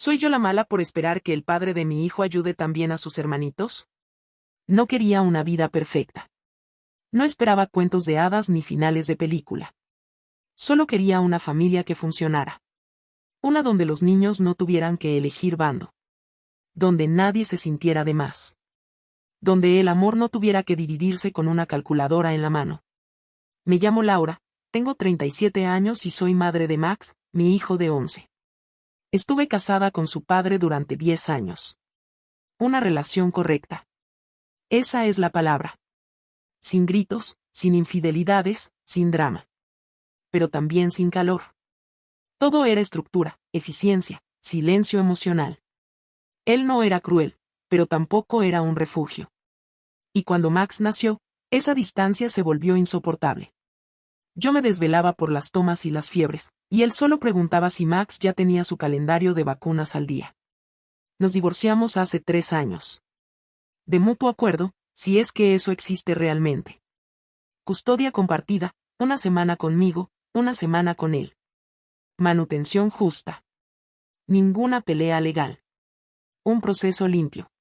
¿Soy yo la mala por esperar que el padre de mi hijo ayude también a sus hermanitos? No quería una vida perfecta. No esperaba cuentos de hadas ni finales de película. Solo quería una familia que funcionara. Una donde los niños no tuvieran que elegir bando. Donde nadie se sintiera de más. Donde el amor no tuviera que dividirse con una calculadora en la mano. Me llamo Laura, tengo 37 años y soy madre de Max, mi hijo de 11. Estuve casada con su padre durante 10 años. Una relación correcta. Esa es la palabra. Sin gritos, sin infidelidades, sin drama. Pero también sin calor. Todo era estructura, eficiencia, silencio emocional. Él no era cruel, pero tampoco era un refugio. Y cuando Max nació, esa distancia se volvió insoportable. Yo me desvelaba por las tomas y las fiebres, y él solo preguntaba si Max ya tenía su calendario de vacunas al día. Nos divorciamos hace 3 años. De mutuo acuerdo, si es que eso existe realmente. Custodia compartida, una semana conmigo, una semana con él. Manutención justa. Ninguna pelea legal. Un proceso limpio.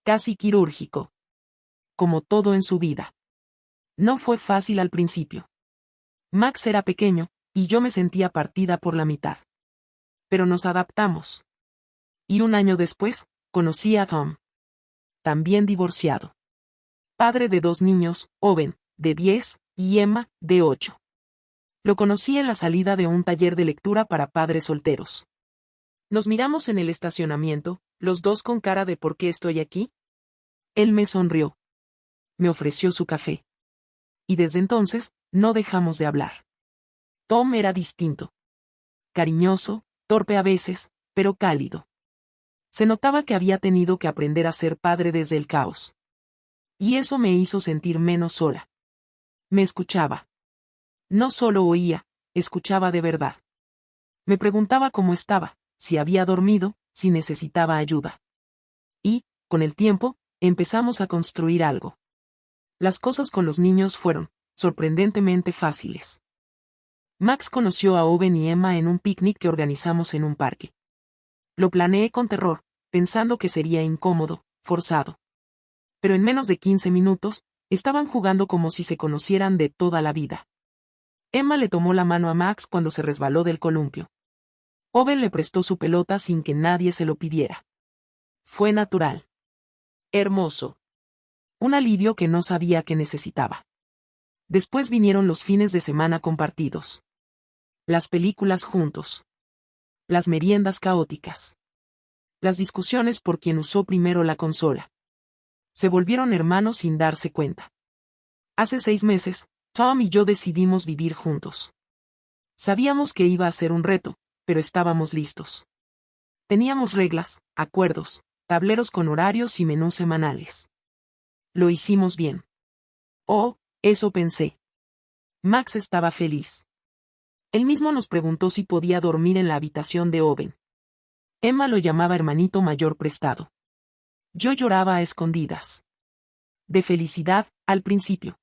Casi quirúrgico. Como todo en su vida. No fue fácil al principio. Max era pequeño, y yo me sentía partida por la mitad. Pero nos adaptamos. Y un año después, conocí a Tom. También divorciado. Padre de 2 niños, Owen, de 10, y Emma, de 8. Lo conocí en la salida de un taller de lectura para padres solteros. Nos miramos en el estacionamiento, los dos con cara de ¿por qué estoy aquí? Él me sonrió. Me ofreció su café. Y desde entonces, no dejamos de hablar. Tom era distinto. Cariñoso, torpe a veces, pero cálido. Se notaba que había tenido que aprender a ser padre desde el caos. Y eso me hizo sentir menos sola. Me escuchaba. No solo oía, escuchaba de verdad. Me preguntaba cómo estaba, si había dormido, si necesitaba ayuda. Y, con el tiempo, empezamos a construir algo. Las cosas con los niños fueron, sorprendentemente fáciles. Max conoció a Owen y Emma en un picnic que organizamos en un parque. Lo planeé con terror, pensando que sería incómodo, forzado. Pero en menos de 15 minutos, estaban jugando como si se conocieran de toda la vida. Emma le tomó la mano a Max cuando se resbaló del columpio. Owen le prestó su pelota sin que nadie se lo pidiera. Fue natural. Hermoso. Un alivio que no sabía que necesitaba. Después vinieron los fines de semana compartidos. Las películas juntos. Las meriendas caóticas. Las discusiones por quien usó primero la consola. Se volvieron hermanos sin darse cuenta. Hace 6 meses, Tom y yo decidimos vivir juntos. Sabíamos que iba a ser un reto, pero estábamos listos. Teníamos reglas, acuerdos, tableros con horarios y menús semanales. Lo hicimos bien. Oh, eso pensé. Max estaba feliz. Él mismo nos preguntó si podía dormir en la habitación de Owen. Emma lo llamaba hermanito mayor prestado. Yo lloraba a escondidas. De felicidad, al principio.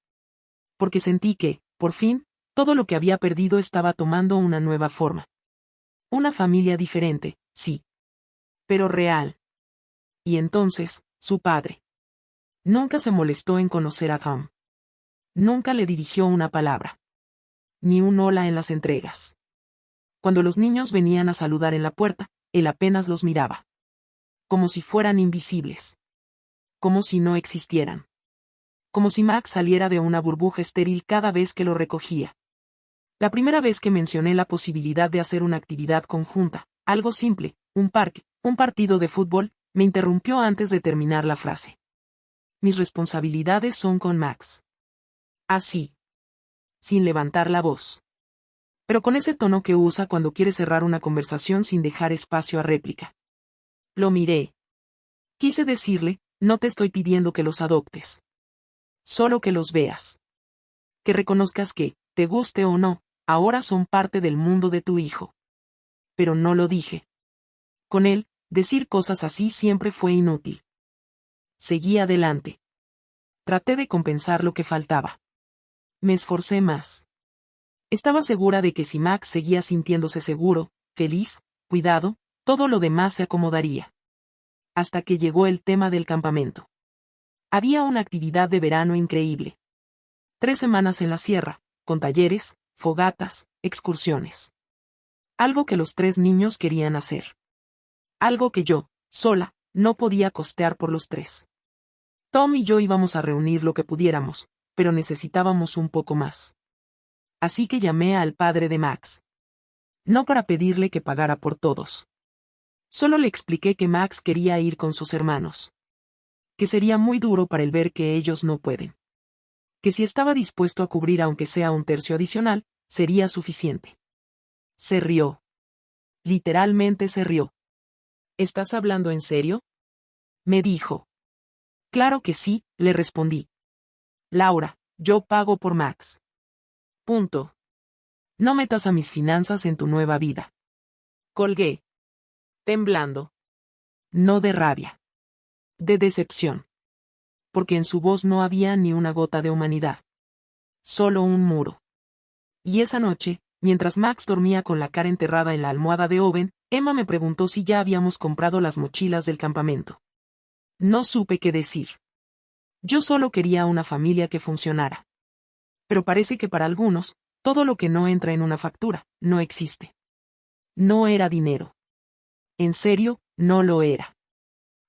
Porque sentí que, por fin, todo lo que había perdido estaba tomando una nueva forma. Una familia diferente, sí. Pero real. Y entonces, su padre. Nunca se molestó en conocer a Tom. Nunca le dirigió una palabra. Ni un hola en las entregas. Cuando los niños venían a saludar en la puerta, él apenas los miraba. Como si fueran invisibles. Como si no existieran. Como si Max saliera de una burbuja estéril cada vez que lo recogía. La primera vez que mencioné la posibilidad de hacer una actividad conjunta, algo simple, un parque, un partido de fútbol, me interrumpió antes de terminar la frase. Mis responsabilidades son con Max. Así. Sin levantar la voz. Pero con ese tono que usa cuando quiere cerrar una conversación sin dejar espacio a réplica. Lo miré. Quise decirle, no te estoy pidiendo que los adoptes. Solo que los veas. Que reconozcas que, te guste o no, ahora son parte del mundo de tu hijo. Pero no lo dije. Con él, decir cosas así siempre fue inútil. Seguí adelante. Traté de compensar lo que faltaba. Me esforcé más. Estaba segura de que si Max seguía sintiéndose seguro, feliz, cuidado, Todo lo demás se acomodaría. Hasta que llegó el tema del campamento. Había una actividad de verano increíble. 3 semanas en la sierra, con talleres, fogatas, excursiones. Algo que los 3 niños querían hacer. Algo que yo, sola, no podía costear por los 3. Tom y yo íbamos a reunir lo que pudiéramos, pero necesitábamos un poco más. Así que llamé al padre de Max. No para pedirle que pagara por todos. Solo le expliqué que Max quería ir con sus hermanos. Que sería muy duro para él ver que ellos no pueden. Que si estaba dispuesto a cubrir aunque sea un tercio adicional, sería suficiente. Se rió. Literalmente se rió. ¿Estás hablando en serio? Me dijo. Claro que sí, le respondí. Laura, yo pago por Max. Punto. No metas a mis finanzas en tu nueva vida. Colgué. Temblando. No de rabia. De decepción. Porque en su voz no había ni una gota de humanidad. Solo un muro. Y esa noche, mientras Max dormía con la cara enterrada en la almohada de Owen, Emma me preguntó si ya habíamos comprado las mochilas del campamento. No supe qué decir. Yo solo quería una familia que funcionara. Pero parece que para algunos, todo lo que no entra en una factura, no existe. No era dinero. En serio, no lo era.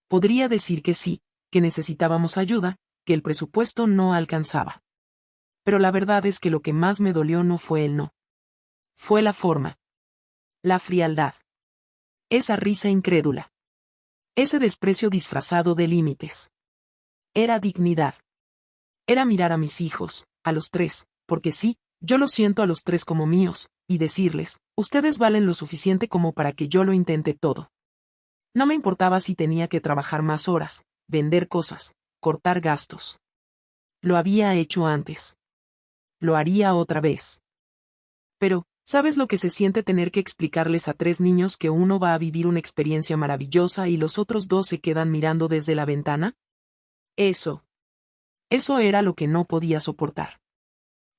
Podría decir que sí, que necesitábamos ayuda, que el presupuesto no alcanzaba. Pero la verdad es que lo que más me dolió no fue el no. Fue la forma. La frialdad. Esa risa incrédula. Ese desprecio disfrazado de límites. Era dignidad. Era mirar a mis hijos, a los 3, porque sí, yo los siento a los 3 como míos, y decirles, ustedes valen lo suficiente como para que yo lo intente todo. No me importaba si tenía que trabajar más horas, vender cosas, cortar gastos. Lo había hecho antes. Lo haría otra vez. Pero, ¿sabes lo que se siente tener que explicarles a 3 niños que uno va a vivir una experiencia maravillosa y los otros 2 se quedan mirando desde la ventana? Eso era lo que no podía soportar.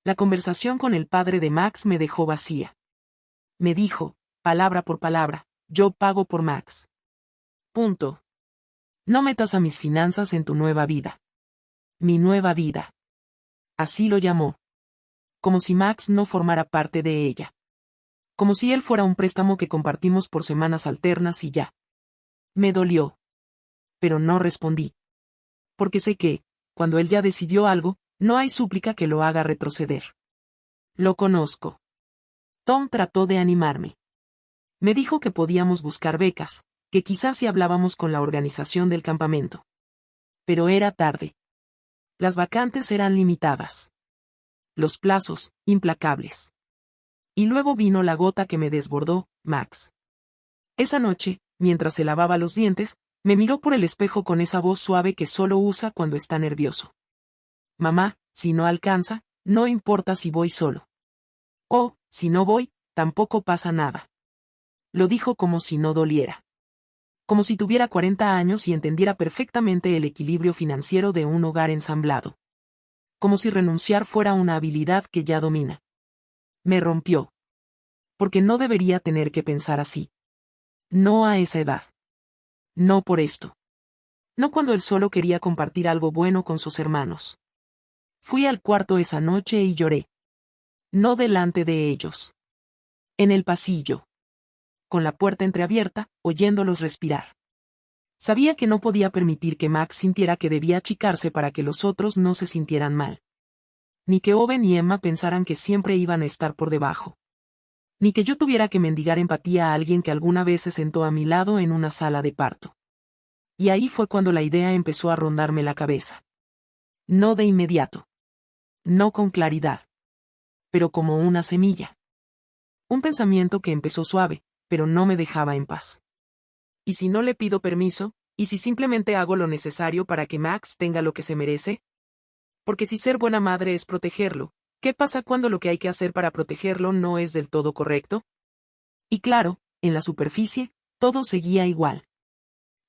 La conversación con el padre de Max me dejó vacía. Me dijo, palabra por palabra, yo pago por Max. Punto. No metas a mis finanzas en tu nueva vida. Mi nueva vida. Así lo llamó. Como si Max no formara parte de ella. Como si él fuera un préstamo que compartimos por semanas alternas y ya. Me dolió. Pero no respondí. Porque sé que, cuando él ya decidió algo, no hay súplica que lo haga retroceder. Lo conozco. Tom trató de animarme. Me dijo que podíamos buscar becas, que quizás si hablábamos con la organización del campamento. Pero era tarde. Las vacantes eran limitadas. Los plazos, implacables. Y luego vino la gota que me desbordó, Max. Esa noche, mientras se lavaba los dientes, me miró por el espejo con esa voz suave que solo usa cuando está nervioso. Mamá, si no alcanza, no importa si voy solo. O, si no voy, tampoco pasa nada. Lo dijo como si no doliera. Como si tuviera 40 años y entendiera perfectamente el equilibrio financiero de un hogar ensamblado. Como si renunciar fuera una habilidad que ya domina. Me rompió. Porque no debería tener que pensar así. No a esa edad. No por esto. No cuando él solo quería compartir algo bueno con sus hermanos. Fui al cuarto esa noche y lloré. No delante de ellos. En el pasillo. Con la puerta entreabierta, oyéndolos respirar. Sabía que no podía permitir que Max sintiera que debía achicarse para que los otros no se sintieran mal. Ni que Owen y Emma pensaran que siempre iban a estar por debajo. Ni que yo tuviera que mendigar empatía a alguien que alguna vez se sentó a mi lado en una sala de parto. Y ahí fue cuando la idea empezó a rondarme la cabeza. No de inmediato. No con claridad. Pero como una semilla. Un pensamiento que empezó suave, pero no me dejaba en paz. ¿Y si no le pido permiso? ¿Y si simplemente hago lo necesario para que Max tenga lo que se merece? Porque si ser buena madre es protegerlo, ¿qué pasa cuando lo que hay que hacer para protegerlo no es del todo correcto? Y claro, en la superficie, todo seguía igual.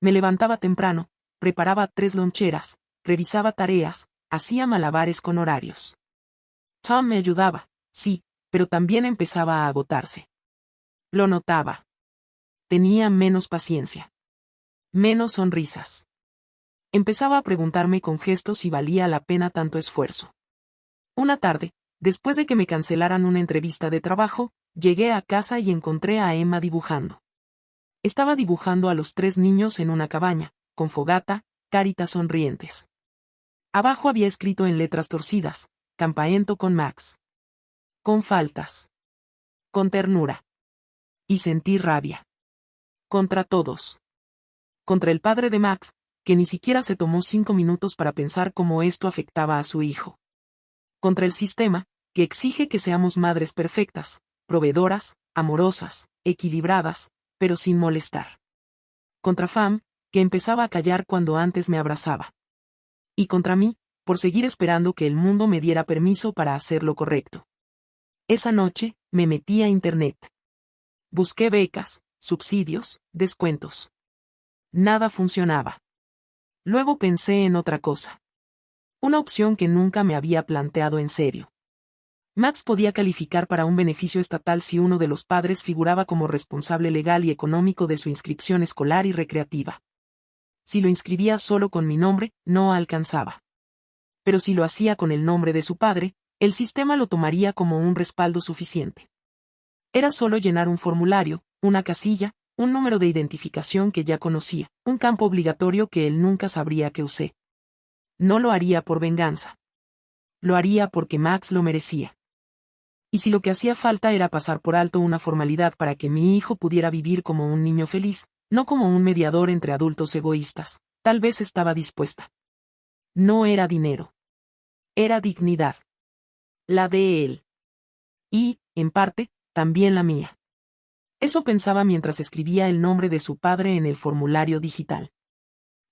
Me levantaba temprano, preparaba 3 loncheras, revisaba tareas, hacía malabares con horarios. Tom me ayudaba, sí, pero también empezaba a agotarse. Lo notaba. tenía menos paciencia. Menos sonrisas. Empezaba a preguntarme con gestos si valía la pena tanto esfuerzo. Una tarde, después de que me cancelaran una entrevista de trabajo, llegué a casa y encontré a Emma dibujando. Estaba dibujando a los 3 niños en una cabaña, con fogata, caritas sonrientes. Abajo había escrito en letras torcidas: campamento con Max. Con faltas. Con ternura. Y sentí rabia. Contra todos. Contra el padre de Max, que ni siquiera se tomó 5 minutos para pensar cómo esto afectaba a su hijo. Contra el sistema, que exige que seamos madres perfectas, proveedoras, amorosas, equilibradas, pero sin molestar. Contra Fam, que empezaba a callar cuando antes me abrazaba. Y contra mí, por seguir esperando que el mundo me diera permiso para hacer lo correcto. Esa noche, me metí a internet. Busqué becas, subsidios, descuentos. Nada funcionaba. Luego pensé en otra cosa. Una opción que nunca me había planteado en serio. Max podía calificar para un beneficio estatal si uno de los padres figuraba como responsable legal y económico de su inscripción escolar y recreativa. Si lo inscribía solo con mi nombre, no alcanzaba. Pero si lo hacía con el nombre de su padre, el sistema lo tomaría como un respaldo suficiente. Era solo llenar un formulario, una casilla, un número de identificación que ya conocía, un campo obligatorio que él nunca sabría que usé. No lo haría por venganza. Lo haría porque Max lo merecía. Y si lo que hacía falta era pasar por alto una formalidad para que mi hijo pudiera vivir como un niño feliz, no como un mediador entre adultos egoístas, tal vez estaba dispuesta. No era dinero. Era dignidad. La de él. Y, en parte, también la mía. Eso pensaba mientras escribía el nombre de su padre en el formulario digital.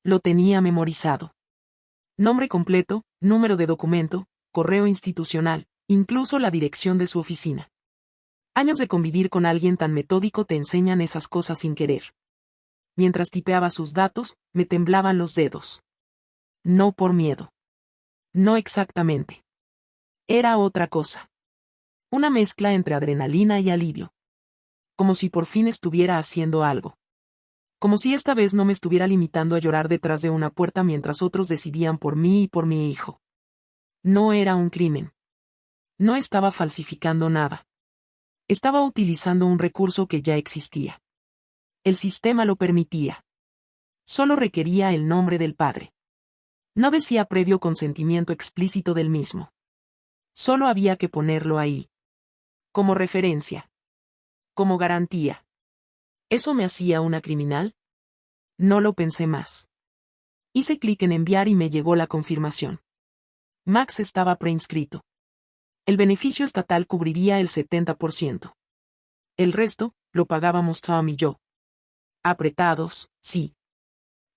Lo tenía memorizado. Nombre completo, número de documento, correo institucional, incluso la dirección de su oficina. Años de convivir con alguien tan metódico te enseñan esas cosas sin querer. Mientras tipeaba sus datos, me temblaban los dedos. No por miedo. No exactamente. Era otra cosa. Una mezcla entre adrenalina y alivio. Como si por fin estuviera haciendo algo. Como si esta vez no me estuviera limitando a llorar detrás de una puerta mientras otros decidían por mí y por mi hijo. No era un crimen. No estaba falsificando nada. Estaba utilizando un recurso que ya existía. El sistema lo permitía. Solo requería el nombre del padre. No decía previo consentimiento explícito del mismo. Solo había que ponerlo ahí. Como referencia. Como garantía. ¿Eso me hacía una criminal? No lo pensé más. Hice clic en enviar y me llegó la confirmación. Max estaba preinscrito. El beneficio estatal cubriría el 70%. El resto, lo pagábamos Tom y yo. Apretados, sí.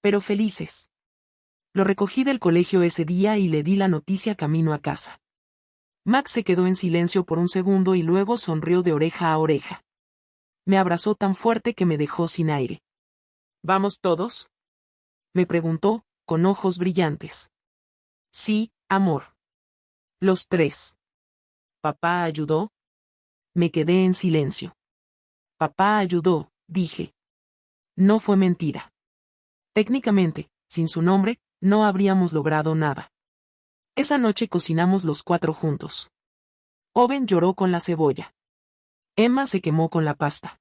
Pero felices. Lo recogí del colegio ese día y le di la noticia camino a casa. Max se quedó en silencio por un segundo y luego sonrió de oreja a oreja. Me abrazó tan fuerte que me dejó sin aire. ¿Vamos todos?, me preguntó, con ojos brillantes. Sí, amor. Los 3. ¿Papá ayudó? Me quedé en silencio. Papá ayudó, dije. No fue mentira. Técnicamente, sin su nombre, no habríamos logrado nada. Esa noche cocinamos los 4 juntos. Owen lloró con la cebolla. Emma se quemó con la pasta.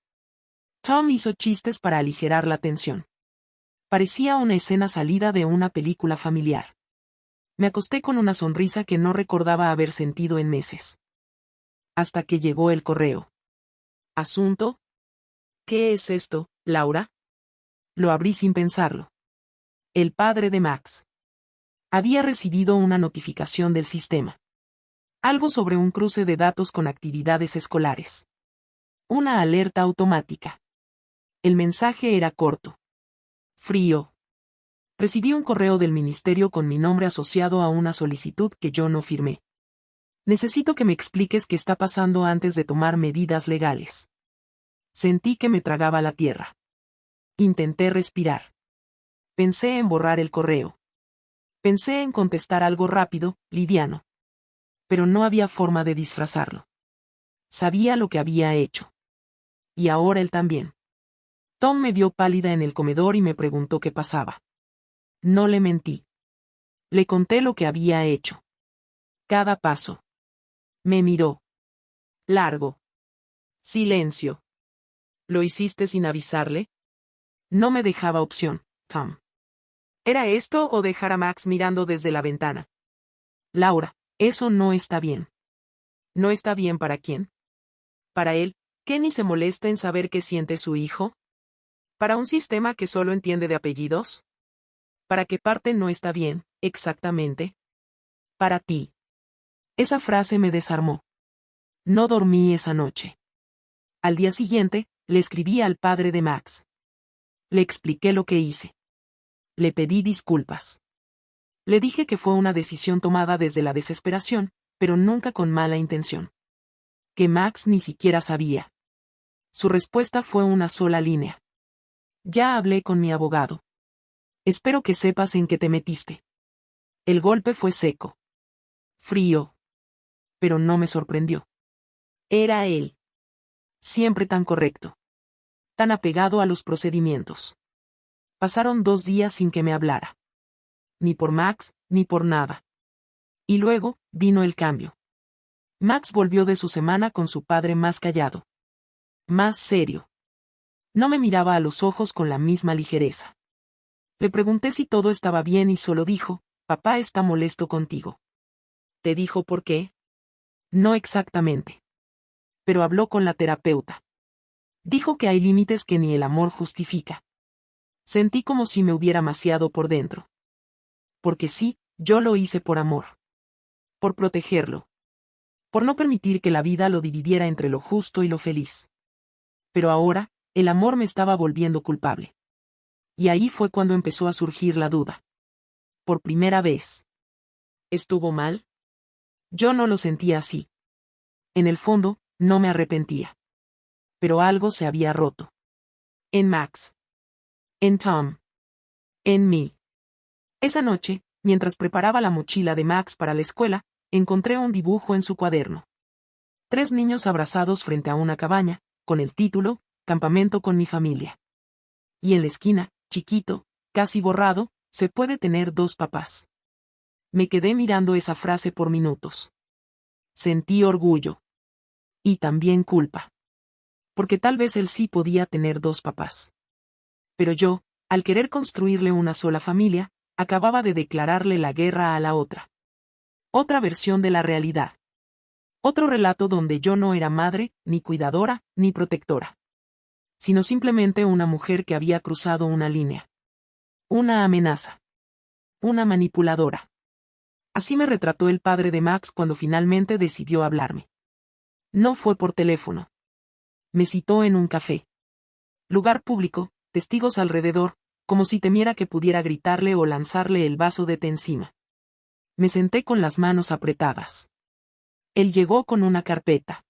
Tom hizo chistes para aligerar la tensión. Parecía una escena salida de una película familiar. Me acosté con una sonrisa que no recordaba haber sentido en meses. Hasta que llegó el correo. ¿Asunto? ¿Qué es esto, Laura? Lo abrí sin pensarlo. El padre de Max. Había recibido una notificación del sistema. Algo sobre un cruce de datos con actividades escolares. Una alerta automática. El mensaje era corto. Frío. Recibí un correo del ministerio con mi nombre asociado a una solicitud que yo no firmé. Necesito que me expliques qué está pasando antes de tomar medidas legales. Sentí que me tragaba la tierra. Intenté respirar. Pensé en borrar el correo. Pensé en contestar algo rápido, liviano. Pero no había forma de disfrazarlo. Sabía lo que había hecho. Y ahora él también. Tom me vio pálida en el comedor y me preguntó qué pasaba. No le mentí. Le conté lo que había hecho. Cada paso. Me miró. Largo. Silencio. ¿Lo hiciste sin avisarle? No me dejaba opción, Tom. ¿Era esto o dejar a Max mirando desde la ventana? Laura, eso no está bien. ¿No está bien para quién? Para él, ¿que ni se molesta en saber qué siente su hijo? ¿Para un sistema que solo entiende de apellidos? ¿Para qué parte no está bien, exactamente? Para ti. Esa frase me desarmó. No dormí esa noche. Al día siguiente, le escribí al padre de Max. Le expliqué lo que hice. Le pedí disculpas. Le dije que fue una decisión tomada desde la desesperación, pero nunca con mala intención. Que Max ni siquiera sabía. Su respuesta fue una sola línea. Ya hablé con mi abogado. Espero que sepas en qué te metiste. El golpe fue seco. Frío. Pero no me sorprendió. Era él. Siempre tan correcto. Tan apegado a los procedimientos. Pasaron 2 días sin que me hablara. Ni por Max, ni por nada. Y luego, vino el cambio. Max volvió de su semana con su padre más callado. Más serio. No me miraba a los ojos con la misma ligereza. Le pregunté si todo estaba bien y solo dijo, papá está molesto contigo. ¿Te dijo por qué? No exactamente. Pero habló con la terapeuta. Dijo que hay límites que ni el amor justifica. Sentí como si me hubiera maciado por dentro. Porque sí, yo lo hice por amor. Por protegerlo. Por no permitir que la vida lo dividiera entre lo justo y lo feliz. Pero ahora, el amor me estaba volviendo culpable. Y ahí fue cuando empezó a surgir la duda. Por primera vez. ¿Estuvo mal? Yo no lo sentía así. En el fondo, no me arrepentía. Pero algo se había roto. En Max. En Tom. En mí. Esa noche, mientras preparaba la mochila de Max para la escuela, encontré un dibujo en su cuaderno. 3 niños abrazados frente a una cabaña, con el título, Campamento con mi familia. Y en la esquina, chiquito, casi borrado, se puede tener 2 papás. Me quedé mirando esa frase por minutos. Sentí orgullo. Y también culpa. Porque tal vez él sí podía tener 2 papás. Pero yo, al querer construirle una sola familia, acababa de declararle la guerra a la otra. Otra versión de la realidad. Otro relato donde yo no era madre, ni cuidadora, ni protectora. Sino simplemente una mujer que había cruzado una línea. Una amenaza. Una manipuladora. Así me retrató el padre de Max cuando finalmente decidió hablarme. No fue por teléfono. Me citó en un café. Lugar público, testigos alrededor, como si temiera que pudiera gritarle o lanzarle el vaso de té encima. Me senté con las manos apretadas. Él llegó con una carpeta.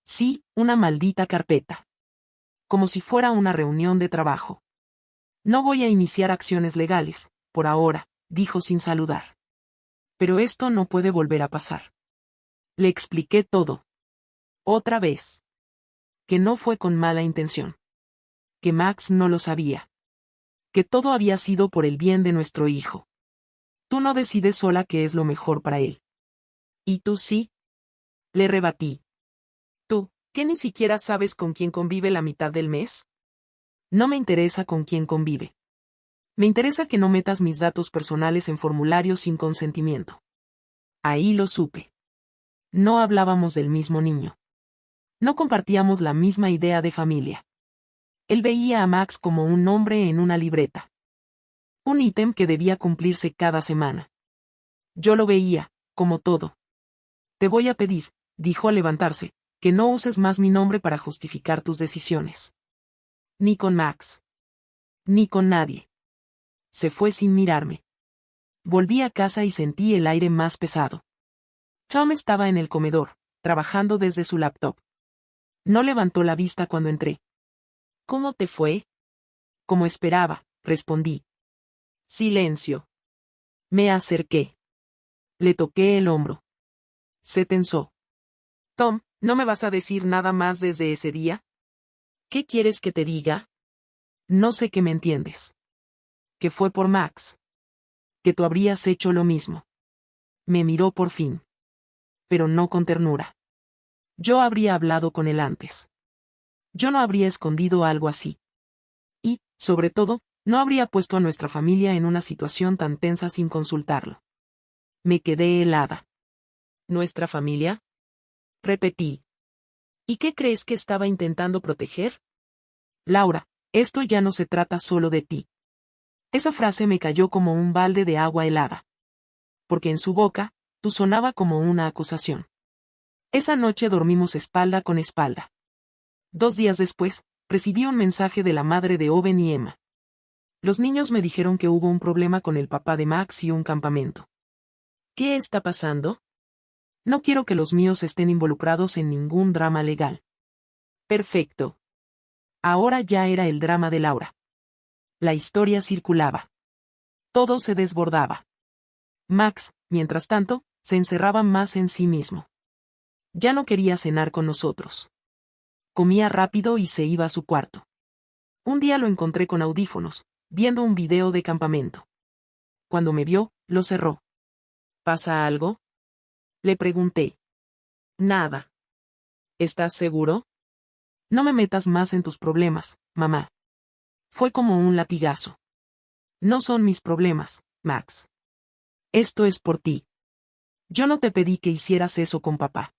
Sí, una maldita carpeta. Como si fuera una reunión de trabajo. No voy a iniciar acciones legales, por ahora, dijo sin saludar. Pero esto no puede volver a pasar. Le expliqué todo. Otra vez. Que no fue con mala intención. Que Max no lo sabía. Que todo había sido por el bien de nuestro hijo. Tú no decides sola qué es lo mejor para él. ¿Y tú sí? Le rebatí. ¿Tú, que ni siquiera sabes con quién convive la mitad del mes? No me interesa con quién convive. Me interesa que no metas mis datos personales en formularios sin consentimiento. Ahí lo supe. No hablábamos del mismo niño. No compartíamos la misma idea de familia. Él veía a Max como un nombre en una libreta. Un ítem que debía cumplirse cada semana. Yo lo veía, como todo. Te voy a pedir, dijo al levantarse, que no uses más mi nombre para justificar tus decisiones. Ni con Max. Ni con nadie. Se fue sin mirarme. Volví a casa y sentí el aire más pesado. Tom estaba en el comedor, trabajando desde su laptop. No levantó la vista cuando entré. ¿Cómo te fue? Como esperaba, respondí. Silencio. Me acerqué. Le toqué el hombro. Se tensó. Tom, ¿no me vas a decir nada más desde ese día? ¿Qué quieres que te diga? No sé qué me entiendes. Que fue por Max. Que tú habrías hecho lo mismo. Me miró por fin. Pero no con ternura. Yo habría hablado con él antes. Yo no habría escondido algo así. Y, sobre todo, no habría puesto a nuestra familia en una situación tan tensa sin consultarlo. Me quedé helada. ¿Nuestra familia? Repetí. ¿Y qué crees que estaba intentando proteger? Laura, esto ya no se trata solo de ti. Esa frase me cayó como un balde de agua helada. Porque en su boca, tú sonaba como una acusación. Esa noche dormimos espalda con espalda. 2 días después, recibí un mensaje de la madre de Owen y Emma. Los niños me dijeron que hubo un problema con el papá de Max y un campamento. ¿Qué está pasando? No quiero que los míos estén involucrados en ningún drama legal. Perfecto. Ahora ya era el drama de Laura. La historia circulaba. Todo se desbordaba. Max, mientras tanto, se encerraba más en sí mismo. Ya no quería cenar con nosotros. Comía rápido y se iba a su cuarto. Un día lo encontré con audífonos, viendo un video de campamento. Cuando me vio, lo cerró. ¿Pasa algo? Le pregunté. Nada. ¿Estás seguro? No me metas más en tus problemas, mamá. Fue como un latigazo. No son mis problemas, Max. Esto es por ti. Yo no te pedí que hicieras eso con papá.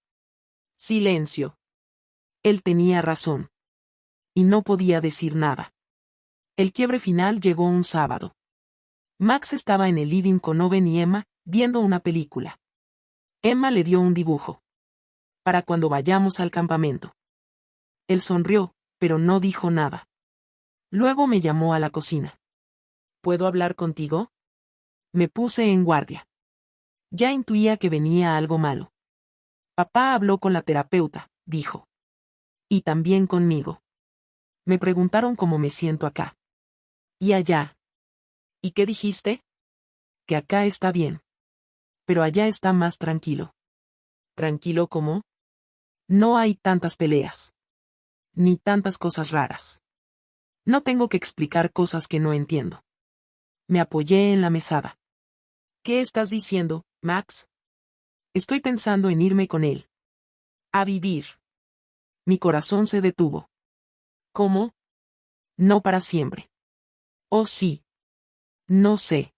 Silencio. Él tenía razón. Y no podía decir nada. El quiebre final llegó un sábado. Max estaba en el living con Owen y Emma, viendo una película. Emma le dio un dibujo. Para cuando vayamos al campamento. Él sonrió, pero no dijo nada. Luego me llamó a la cocina. ¿Puedo hablar contigo? Me puse en guardia. Ya intuía que venía algo malo. Papá habló con la terapeuta, dijo. Y también conmigo. Me preguntaron cómo me siento acá. Y allá. ¿Y qué dijiste? Que acá está bien. Pero allá está más tranquilo. ¿Tranquilo cómo? No hay tantas peleas. Ni tantas cosas raras. No tengo que explicar cosas que no entiendo. Me apoyé en la mesada. ¿Qué estás diciendo, Max? Estoy pensando en irme con él. A vivir. Mi corazón se detuvo. ¿Cómo? No para siempre. Oh sí. No sé.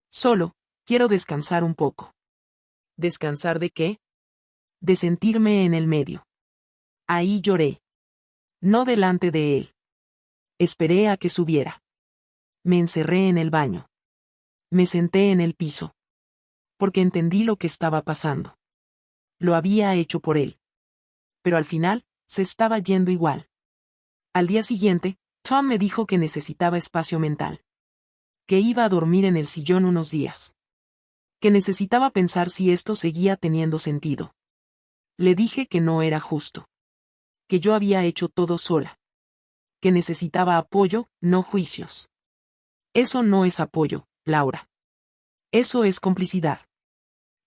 Solo, quiero descansar un poco. ¿Descansar de qué? De sentirme en el medio. Ahí lloré. No delante de él. Esperé a que subiera. Me encerré en el baño. Me senté en el piso. Porque entendí lo que estaba pasando. Lo había hecho por él. Pero al final, se estaba yendo igual. Al día siguiente, Tom me dijo que necesitaba espacio mental. Que iba a dormir en el sillón unos días. Que necesitaba pensar si esto seguía teniendo sentido. Le dije que no era justo. Que yo había hecho todo sola. Que necesitaba apoyo, no juicios. Eso no es apoyo, Laura. Eso es complicidad.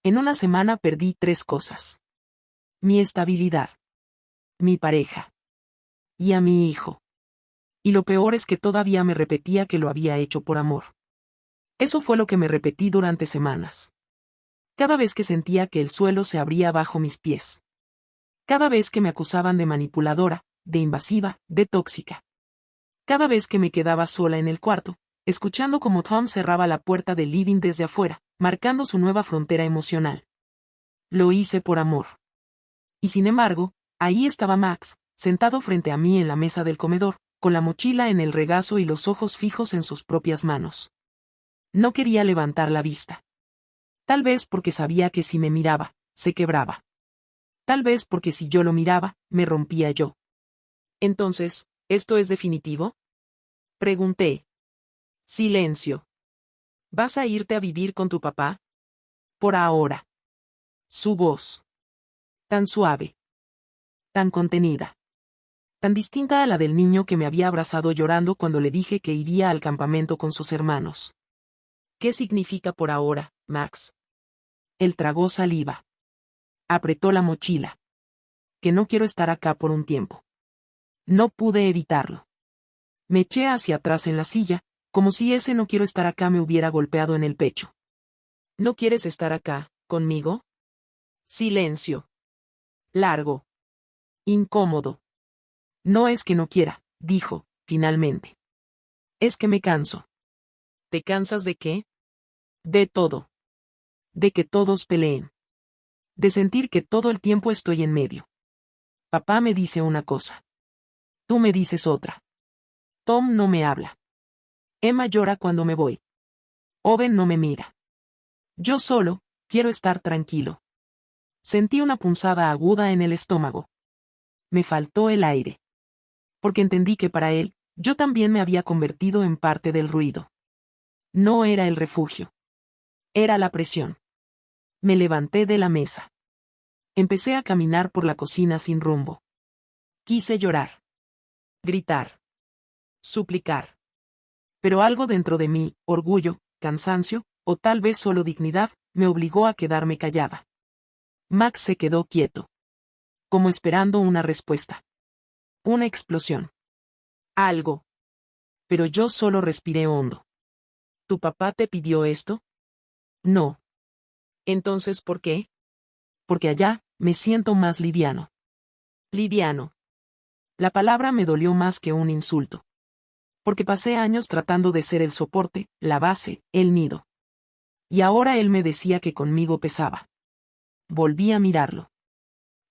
En una semana perdí 3 cosas. Mi estabilidad. Mi pareja. Y a mi hijo. Y lo peor es que todavía me repetía que lo había hecho por amor. Eso fue lo que me repetí durante semanas. Cada vez que sentía que el suelo se abría bajo mis pies. Cada vez que me acusaban de manipuladora, de invasiva, de tóxica. Cada vez que me quedaba sola en el cuarto, escuchando cómo Tom cerraba la puerta del living desde afuera, marcando su nueva frontera emocional. Lo hice por amor. Y sin embargo, ahí estaba Max, sentado frente a mí en la mesa del comedor, con la mochila en el regazo y los ojos fijos en sus propias manos. No quería levantar la vista. Tal vez porque sabía que si me miraba, se quebraba. Tal vez porque si yo lo miraba, me rompía yo. Entonces, ¿esto es definitivo? Pregunté. Silencio. ¿Vas a irte a vivir con tu papá? Por ahora. Su voz. Tan suave. Tan contenida. Tan distinta a la del niño que me había abrazado llorando cuando le dije que iría al campamento con sus hermanos. ¿Qué significa por ahora, Max? Él tragó saliva. Apretó la mochila. Que no quiero estar acá por un tiempo. No pude evitarlo. Me eché hacia atrás en la silla, como si ese "no quiero estar acá" me hubiera golpeado en el pecho. ¿No quieres estar acá, conmigo? Silencio. Largo. Incómodo. No es que no quiera, dijo, finalmente. Es que me canso. ¿Te cansas de qué? De todo. De que todos peleen. De sentir que todo el tiempo estoy en medio. Papá me dice una cosa. Tú me dices otra. Tom no me habla. Emma llora cuando me voy. Owen no me mira. Yo solo, quiero estar tranquilo. Sentí una punzada aguda en el estómago. Me faltó el aire. Porque entendí que para él, yo también me había convertido en parte del ruido. No era el refugio. Era la presión. Me levanté de la mesa. Empecé a caminar por la cocina sin rumbo. Quise llorar. Gritar. Suplicar. Pero algo dentro de mí, orgullo, cansancio, o tal vez solo dignidad, me obligó a quedarme callada. Max se quedó quieto. Como esperando una respuesta. Una explosión. Algo. Pero yo solo respiré hondo. ¿Tu papá te pidió esto? No. Entonces, ¿por qué? Porque allá, me siento más liviano. Liviano. La palabra me dolió más que un insulto. Porque pasé años tratando de ser el soporte, la base, el nido. Y ahora él me decía que conmigo pesaba. Volví a mirarlo.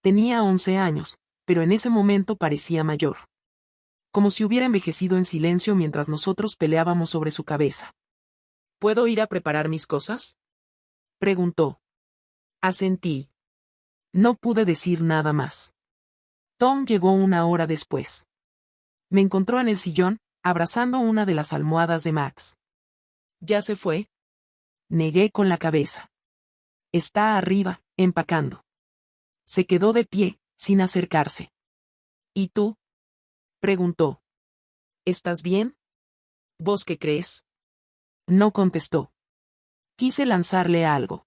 Tenía 11 años, pero en ese momento parecía mayor. Como si hubiera envejecido en silencio mientras nosotros peleábamos sobre su cabeza. ¿Puedo ir a preparar mis cosas? Preguntó. Asentí. No pude decir nada más. Tom llegó una hora después. Me encontró en el sillón, abrazando una de las almohadas de Max. ¿Ya se fue? Negué con la cabeza. Está arriba, empacando. Se quedó de pie, sin acercarse. ¿Y tú? Preguntó. ¿Estás bien? ¿Vos qué crees? No contestó. Quise lanzarle algo.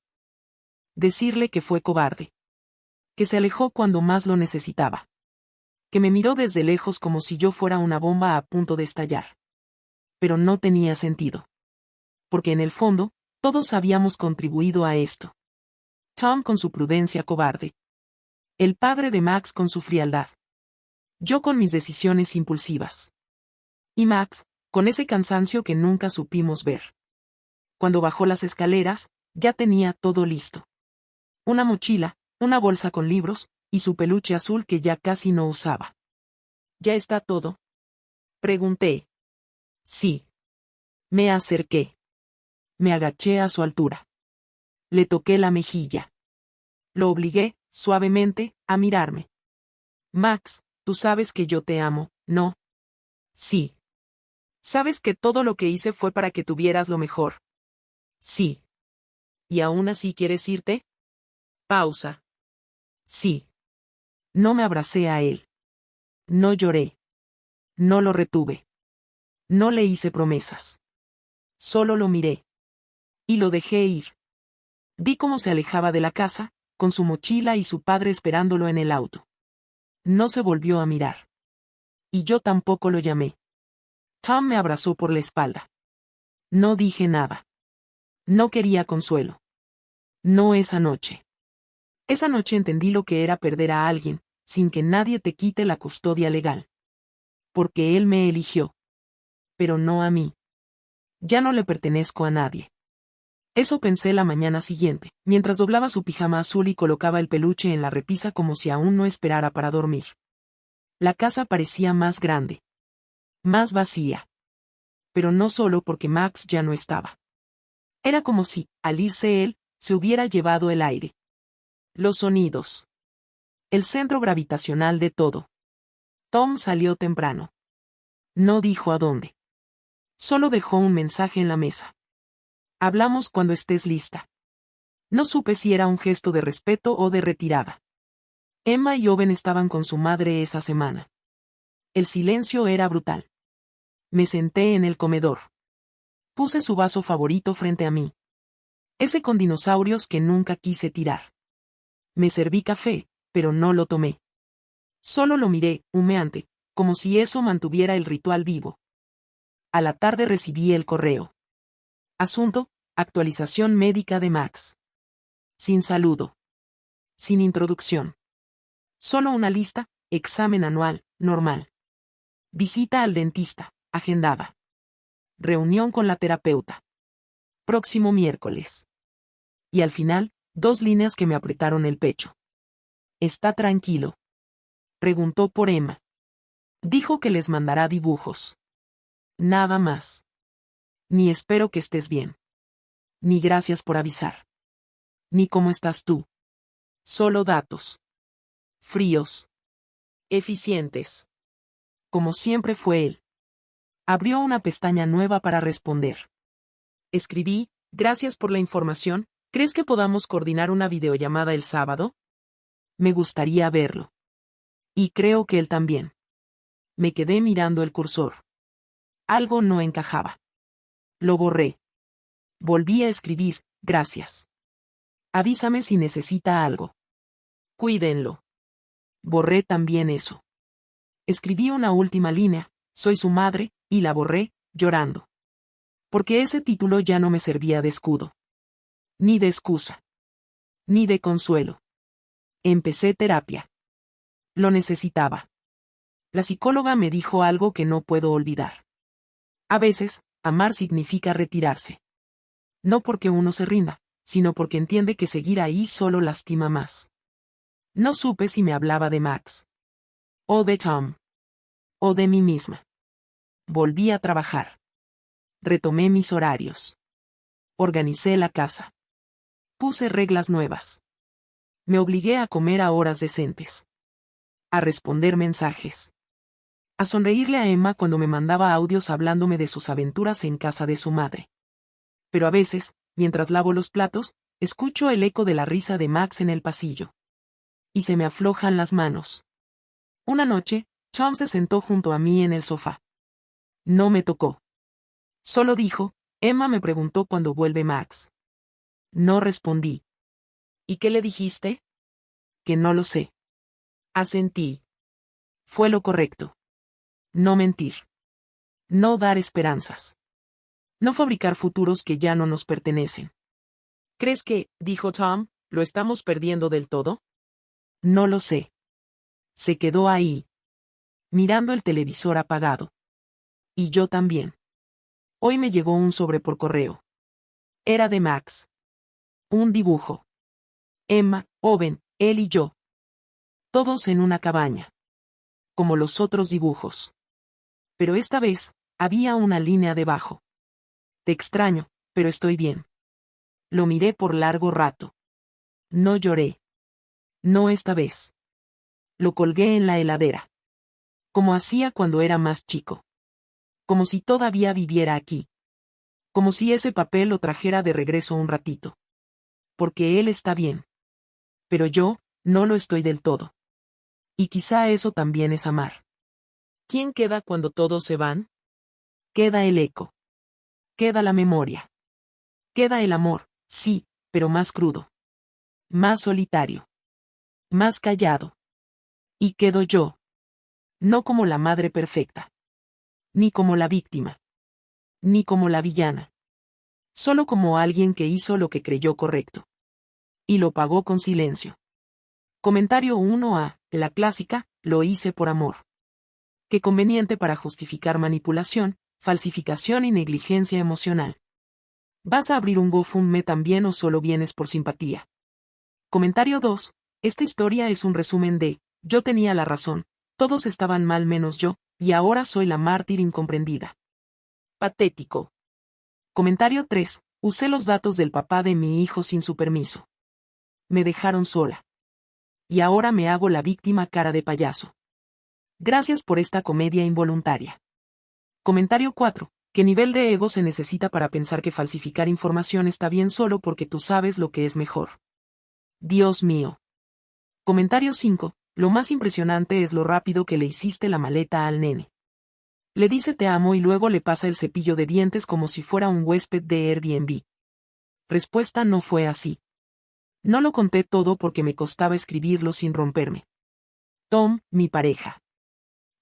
Decirle que fue cobarde. Que se alejó cuando más lo necesitaba. Que me miró desde lejos como si yo fuera una bomba a punto de estallar. Pero no tenía sentido. Porque en el fondo, todos habíamos contribuido a esto. Tom con su prudencia cobarde. El padre de Max con su frialdad. Yo con mis decisiones impulsivas. Y Max, con ese cansancio que nunca supimos ver. Cuando bajó las escaleras, ya tenía todo listo. Una mochila, una bolsa con libros, y su peluche azul que ya casi no usaba. ¿Ya está todo? Pregunté. Sí. Me acerqué. Me agaché a su altura. Le toqué la mejilla. Lo obligué, suavemente, a mirarme. Max, tú sabes que yo te amo, ¿no? Sí. Sabes que todo lo que hice fue para que tuvieras lo mejor. Sí. ¿Y aún así quieres irte? Pausa. Sí. No me abracé a él. No lloré. No lo retuve. No le hice promesas. Solo lo miré. Y lo dejé ir. Vi cómo se alejaba de la casa, con su mochila y su padre esperándolo en el auto. No se volvió a mirar. Y yo tampoco lo llamé. Tom me abrazó por la espalda. No dije nada. No quería consuelo. No esa noche. Esa noche entendí lo que era perder a alguien, sin que nadie te quite la custodia legal. Porque él me eligió. Pero no a mí. Ya no le pertenezco a nadie. Eso pensé la mañana siguiente, mientras doblaba su pijama azul y colocaba el peluche en la repisa como si aún no esperara para dormir. La casa parecía más grande. Más vacía. Pero no solo porque Max ya no estaba. Era como si, al irse él, se hubiera llevado el aire. Los sonidos. El centro gravitacional de todo. Tom salió temprano. No dijo a dónde. Solo dejó un mensaje en la mesa. Hablamos cuando estés lista. No supe si era un gesto de respeto o de retirada. Emma y Owen estaban con su madre esa semana. El silencio era brutal. Me senté en el comedor. Puse su vaso favorito frente a mí. Ese con dinosaurios que nunca quise tirar. Me serví café, pero no lo tomé. Solo lo miré, humeante, como si eso mantuviera el ritual vivo. A la tarde recibí el correo. Asunto: actualización médica de Max. Sin saludo. Sin introducción. Solo una lista: examen anual, normal. Visita al dentista, agendada. Reunión con la terapeuta. Próximo miércoles. Y al final, 2 líneas que me apretaron el pecho. ¿Está tranquilo?, preguntó por Emma. Dijo que les mandará dibujos. Nada más. Ni espero que estés bien. Ni gracias por avisar. Ni cómo estás tú. Solo datos. Fríos. Eficientes. Como siempre fue él. Abrió una pestaña nueva para responder. Escribí: gracias por la información, ¿crees que podamos coordinar una videollamada el sábado? Me gustaría verlo. Y creo que él también. Me quedé mirando el cursor. Algo no encajaba. Lo borré. Volví a escribir: gracias. Avísame si necesita algo. Cuídenlo. Borré también eso. Escribí una última línea: soy su madre, y la borré, llorando. Porque ese título ya no me servía de escudo. Ni de excusa. Ni de consuelo. Empecé terapia. Lo necesitaba. La psicóloga me dijo algo que no puedo olvidar. A veces, amar significa retirarse. No porque uno se rinda, sino porque entiende que seguir ahí solo lastima más. No supe si me hablaba de Max. O de Tom. O de mí misma. Volví a trabajar. Retomé mis horarios. Organicé la casa. Puse reglas nuevas. Me obligué a comer a horas decentes. A responder mensajes. A sonreírle a Emma cuando me mandaba audios hablándome de sus aventuras en casa de su madre. Pero a veces, mientras lavo los platos, escucho el eco de la risa de Max en el pasillo. Y se me aflojan las manos. Una noche, Tom se sentó junto a mí en el sofá. No me tocó. Solo dijo: Emma me preguntó cuándo vuelve Max. No respondí. ¿Y qué le dijiste? Que no lo sé. Asentí. Fue lo correcto. No mentir. No dar esperanzas. No fabricar futuros que ya no nos pertenecen. ¿Crees que, dijo Tom, lo estamos perdiendo del todo? No lo sé. Se quedó ahí, mirando el televisor apagado. Y yo también. Hoy me llegó un sobre por correo. Era de Max. Un dibujo. Emma, Owen, él y yo. Todos en una cabaña. Como los otros dibujos. Pero esta vez, había una línea debajo. Te extraño, pero estoy bien. Lo miré por largo rato. No lloré. No esta vez. Lo colgué en la heladera. Como hacía cuando era más chico. Como si todavía viviera aquí. Como si ese papel lo trajera de regreso un ratito. Porque él está bien. Pero yo, no lo estoy del todo. Y quizá eso también es amar. ¿Quién queda cuando todos se van? Queda el eco. Queda la memoria. Queda el amor, sí, pero más crudo. Más solitario. Más callado. Y quedo yo. No como la madre perfecta. Ni como la víctima. Ni como la villana. Solo como alguien que hizo lo que creyó correcto. Y lo pagó con silencio. Comentario 1A, la clásica: lo hice por amor. Qué conveniente para justificar manipulación, falsificación y negligencia emocional. ¿Vas a abrir un GoFundMe también o solo vienes por simpatía? Comentario 2. Esta historia es un resumen de: yo tenía la razón, todos estaban mal menos yo, y ahora soy la mártir incomprendida. Patético. Comentario 3. Usé los datos del papá de mi hijo sin su permiso. Me dejaron sola. Y ahora me hago la víctima cara de payaso. Gracias por esta comedia involuntaria. Comentario 4. ¿Qué nivel de ego se necesita para pensar que falsificar información está bien solo porque tú sabes lo que es mejor? Dios mío. Comentario 5. Lo más impresionante es lo rápido que le hiciste la maleta al nene. Le dice te amo y luego le pasa el cepillo de dientes como si fuera un huésped de Airbnb. Respuesta: no fue así. No lo conté todo porque me costaba escribirlo sin romperme. Tom, mi pareja.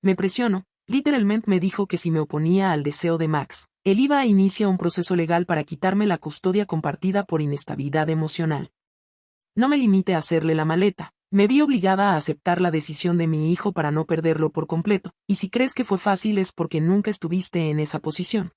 Me presiono, Literalmente me dijo que si me oponía al deseo de Max, él iba a iniciar un proceso legal para quitarme la custodia compartida por inestabilidad emocional. No me limité a hacerle la maleta, me vi obligada a aceptar la decisión de mi hijo para no perderlo por completo, y si crees que fue fácil es porque nunca estuviste en esa posición.